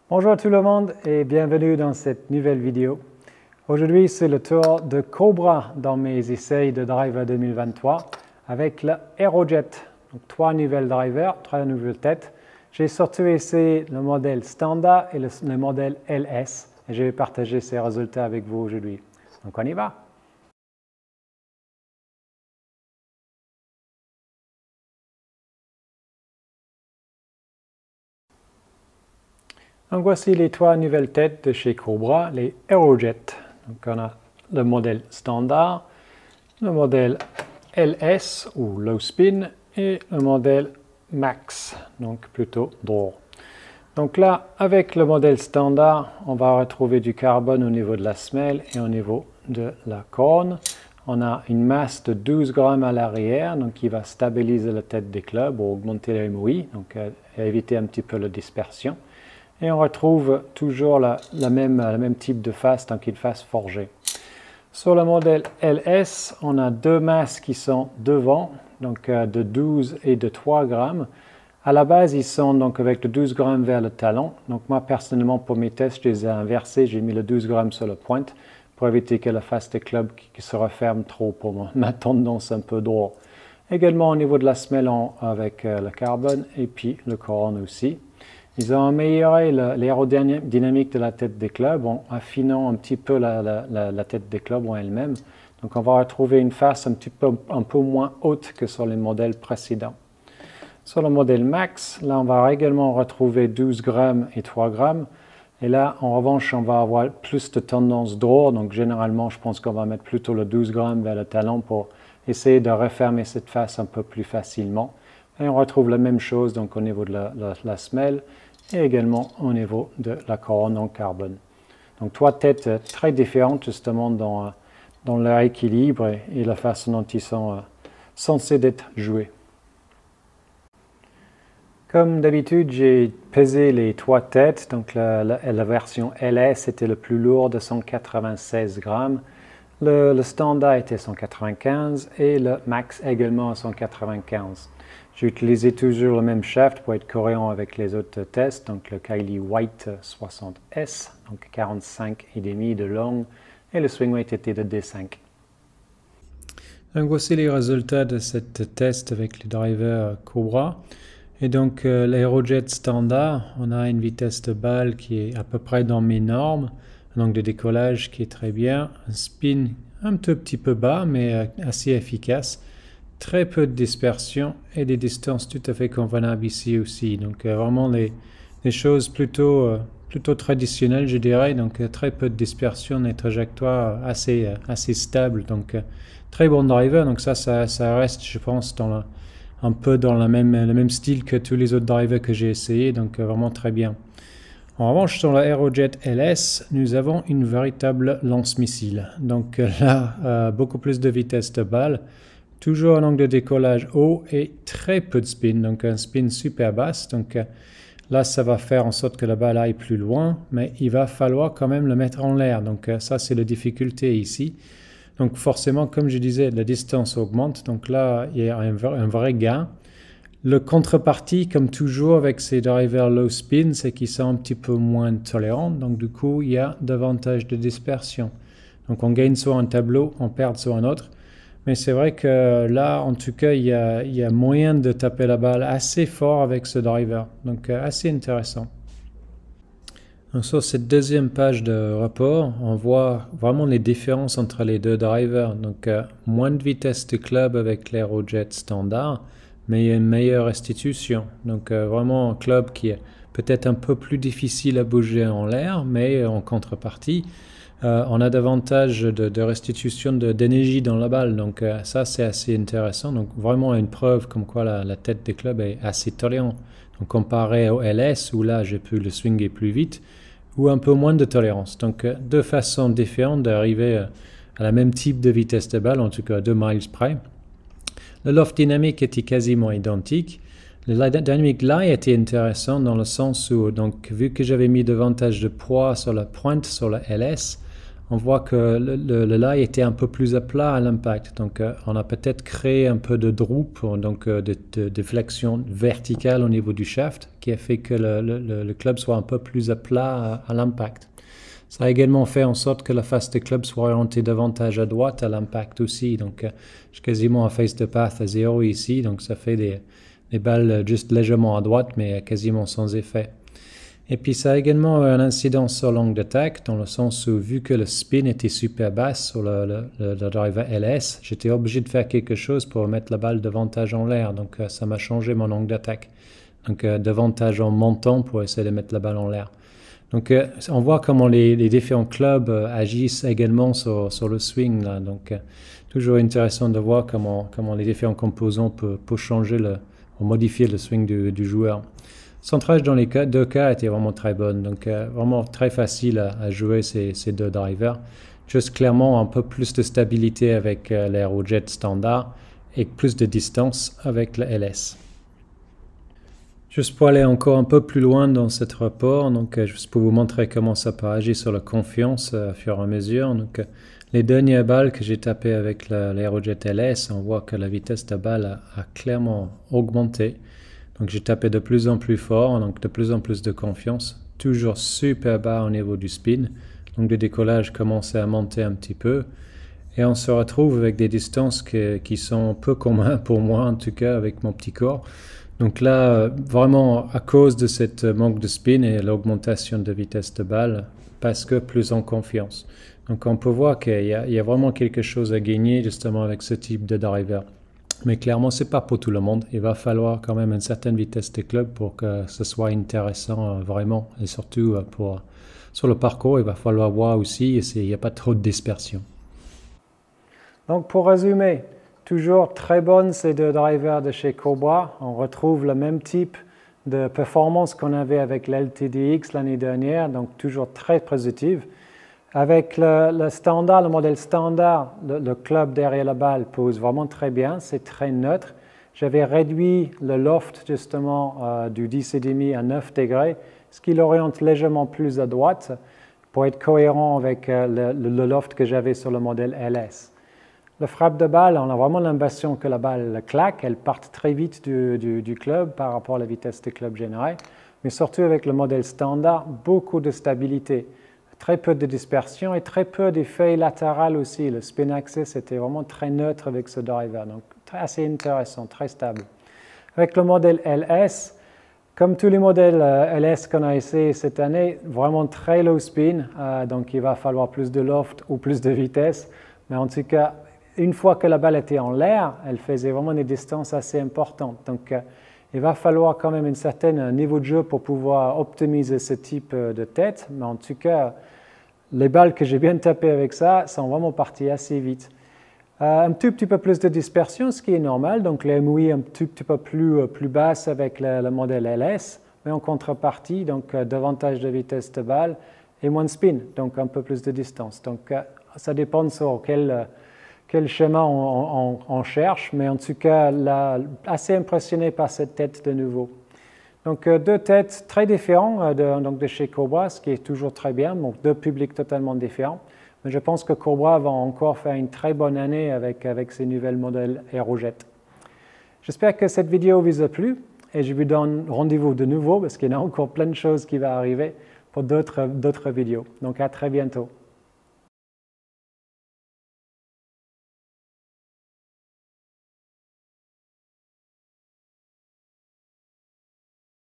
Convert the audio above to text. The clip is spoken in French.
Bonjour à tout le monde et bienvenue dans cette nouvelle vidéo. Aujourd'hui, c'est le tour de Cobra dans mes essais de driver 2023 avec le Aerojet. Donc, 3 nouvelles drivers, 3 nouvelles têtes. J'ai surtout essayé le modèle standard et le modèle LS et je vais partager ces résultats avec vous aujourd'hui. Donc, on y va! Donc voici les 3 nouvelles têtes de chez Cobra, les Aerojet. Donc on a le modèle standard, le modèle LS ou low spin et le modèle Max, donc plutôt draw. Donc là, avec le modèle standard, on va retrouver du carbone au niveau de la semelle et au niveau de la corne. On a une masse de 12 grammes à l'arrière, donc qui va stabiliser la tête des clubs ou augmenter le MOI, donc éviter un petit peu la dispersion. Et on retrouve toujours le même type de face, donc une face forgée. Sur le modèle LS, on a 2 masses qui sont devant, donc de 12 et de 3 grammes. À la base, ils sont donc avec le 12 grammes vers le talon. Donc moi, personnellement, pour mes tests, je les ai inversés. J'ai mis le 12 grammes sur la pointe pour éviter que la face des clubs qui se referme trop pour ma tendance un peu droit. Également au niveau de la semelle avec le carbone et puis le couronne aussi. Ils ont amélioré l'aérodynamique de la tête des clubs en affinant un petit peu la tête des clubs en elle-même. Donc on va retrouver une face un peu moins haute que sur les modèles précédents. Sur le modèle Max, là on va également retrouver 12 grammes et 3 grammes. Et là, en revanche, on va avoir plus de tendance draw. Donc généralement, je pense qu'on va mettre plutôt le 12 grammes vers le talon pour essayer de refermer cette face un peu plus facilement. Et on retrouve la même chose donc au niveau de la semelle et également au niveau de la couronne en carbone. Donc 3 têtes très différentes justement dans leur équilibre et la façon dont ils sont censés d'être joués. Comme d'habitude, j'ai pesé les 3 têtes. Donc la version LS était le plus lourd de 196 grammes. Le standard était 195 et le Max également à 195. J'ai utilisé toujours le même shaft pour être cohérent avec les autres tests, donc le Kylie White 60S, donc 45,5 de long, et le swing weight était de D5. Donc voici les résultats de cette test avec les drivers Cobra. Et donc l'Aerojet standard, on a une vitesse de balle qui est à peu près dans mes normes, un angle de décollage qui est très bien, un spin un tout petit peu bas mais assez efficace. Très peu de dispersion et des distances tout à fait convenables ici aussi. Donc vraiment des choses plutôt traditionnelles, je dirais. Donc très peu de dispersion, des trajectoires assez stables. Donc très bon driver. Donc ça reste, je pense, un peu dans le même style que tous les autres drivers que j'ai essayé. Donc vraiment très bien. En revanche, sur la Aerojet LS, nous avons une véritable lance-missile. Donc là, beaucoup plus de vitesse de balle. Toujours un angle de décollage haut et très peu de spin, donc un spin super basse. Donc là, ça va faire en sorte que la balle aille plus loin, mais il va falloir quand même le mettre en l'air. Donc ça, c'est la difficulté ici. Donc forcément, comme je disais, la distance augmente. Donc là, il y a un vrai gain. Le contrepartie, comme toujours avec ces drivers low spin, c'est qu'ils sont un petit peu moins tolérants. Donc du coup, il y a davantage de dispersion. Donc on gagne sur un tableau, on perd sur un autre. Mais c'est vrai que là, en tout cas, il y a moyen de taper la balle assez fort avec ce driver. Donc, assez intéressant. Donc, sur cette deuxième page de rapport, on voit vraiment les différences entre les deux drivers. Donc, moins de vitesse de club avec l'Aerojet standard, mais il y a une meilleure restitution. Donc, vraiment un club qui est peut-être un peu plus difficile à bouger en l'air, mais en contrepartie, on a davantage de restitution d'énergie dans la balle, donc ça c'est assez intéressant. Donc vraiment une preuve comme quoi la tête des clubs est assez tolérante. Donc comparé au LS où là j'ai pu le swinger plus vite ou un peu moins de tolérance. Donc deux façons différentes d'arriver à la même type de vitesse de balle, en tout cas 2 miles près. Le loft dynamique était quasiment identique. Le dynamique là était intéressant dans le sens où, donc, vu que j'avais mis davantage de poids sur la pointe sur la LS, on voit que le lie était un peu plus à plat à l'impact. Donc, on a peut-être créé un peu de droop, donc de flexion verticale au niveau du shaft, qui a fait que le club soit un peu plus à plat à l'impact. Ça a également fait en sorte que la face de club soit orientée davantage à droite à l'impact aussi. Donc, j'ai quasiment un face de path à 0 ici. Donc, ça fait des balles juste légèrement à droite, mais quasiment sans effet. Et puis, ça a également une incidence sur l'angle d'attaque, dans le sens où, vu que le spin était super bas sur le driver LS, j'étais obligé de faire quelque chose pour mettre la balle davantage en l'air. Donc, ça m'a changé mon angle d'attaque. Donc, davantage en montant pour essayer de mettre la balle en l'air. Donc, on voit comment les différents clubs agissent également sur le swing, là. Donc, toujours intéressant de voir comment les différents composants peuvent changer ou modifier le swing du joueur. Centrage dans les deux cas était vraiment très bonne, donc vraiment très facile à jouer ces deux drivers. Juste clairement un peu plus de stabilité avec l'AeroJet standard et plus de distance avec le LS. Juste pour aller encore un peu plus loin dans cet rapport, donc juste pour vous montrer comment ça peut agir sur la confiance au fur et à mesure. Donc, les dernières balles que j'ai tapées avec l'AeroJet LS, on voit que la vitesse de balle a clairement augmenté. Donc j'ai tapé de plus en plus fort, donc de plus en plus de confiance, toujours super bas au niveau du spin. Donc le décollage commençait à monter un petit peu. Et on se retrouve avec des distances qui sont peu communes pour moi, en tout cas avec mon petit corps. Donc là, vraiment à cause de cette manque de spin et l'augmentation de vitesse de balle, parce que plus en confiance. Donc on peut voir qu'il y a vraiment quelque chose à gagner justement avec ce type de driver. Mais clairement, ce n'est pas pour tout le monde. Il va falloir quand même une certaine vitesse de club pour que ce soit intéressant vraiment. Et surtout, sur le parcours, il va falloir voir aussi s'il n'y a pas trop de dispersion. Donc pour résumer, toujours très bonne ces deux drivers de chez Cobra. On retrouve le même type de performance qu'on avait avec l'LTDX l'année dernière, donc toujours très positive. Avec le standard, le modèle standard, le club derrière la balle pose vraiment très bien, c'est très neutre. J'avais réduit le loft justement du 10,5 à 9 degrés, ce qui l'oriente légèrement plus à droite pour être cohérent avec le loft que j'avais sur le modèle LS. Le frappe de balle, on a vraiment l'impression que la balle claque, elle part très vite du club par rapport à la vitesse de club générée, mais surtout avec le modèle standard, beaucoup de stabilité. Très peu de dispersion et très peu d'effets latéraux aussi. Le spin axis était vraiment très neutre avec ce driver, donc assez intéressant, très stable. Avec le modèle LS, comme tous les modèles LS qu'on a essayé cette année, vraiment très low spin, donc il va falloir plus de loft ou plus de vitesse. Mais en tout cas, une fois que la balle était en l'air, elle faisait vraiment des distances assez importantes. Donc, il va falloir quand même un certain niveau de jeu pour pouvoir optimiser ce type de tête, mais en tout cas, les balles que j'ai bien tapées avec ça sont vraiment parties assez vite. Un tout petit peu plus de dispersion, ce qui est normal, donc les MOI un tout petit peu plus basses avec le modèle LS, mais en contrepartie, donc davantage de vitesse de balle et moins de spin, donc un peu plus de distance. Donc ça dépend sur quel schéma on cherche, mais en tout cas, là, assez impressionné par cette tête de nouveau. Donc, deux têtes très différentes de chez Cobra, ce qui est toujours très bien, donc deux publics totalement différents. Mais je pense que Cobra va encore faire une très bonne année avec ces nouveaux modèles AeroJet. J'espère que cette vidéo vous a plu et je vous donne rendez-vous de nouveau parce qu'il y a encore plein de choses qui vont arriver pour d'autres vidéos. Donc, à très bientôt.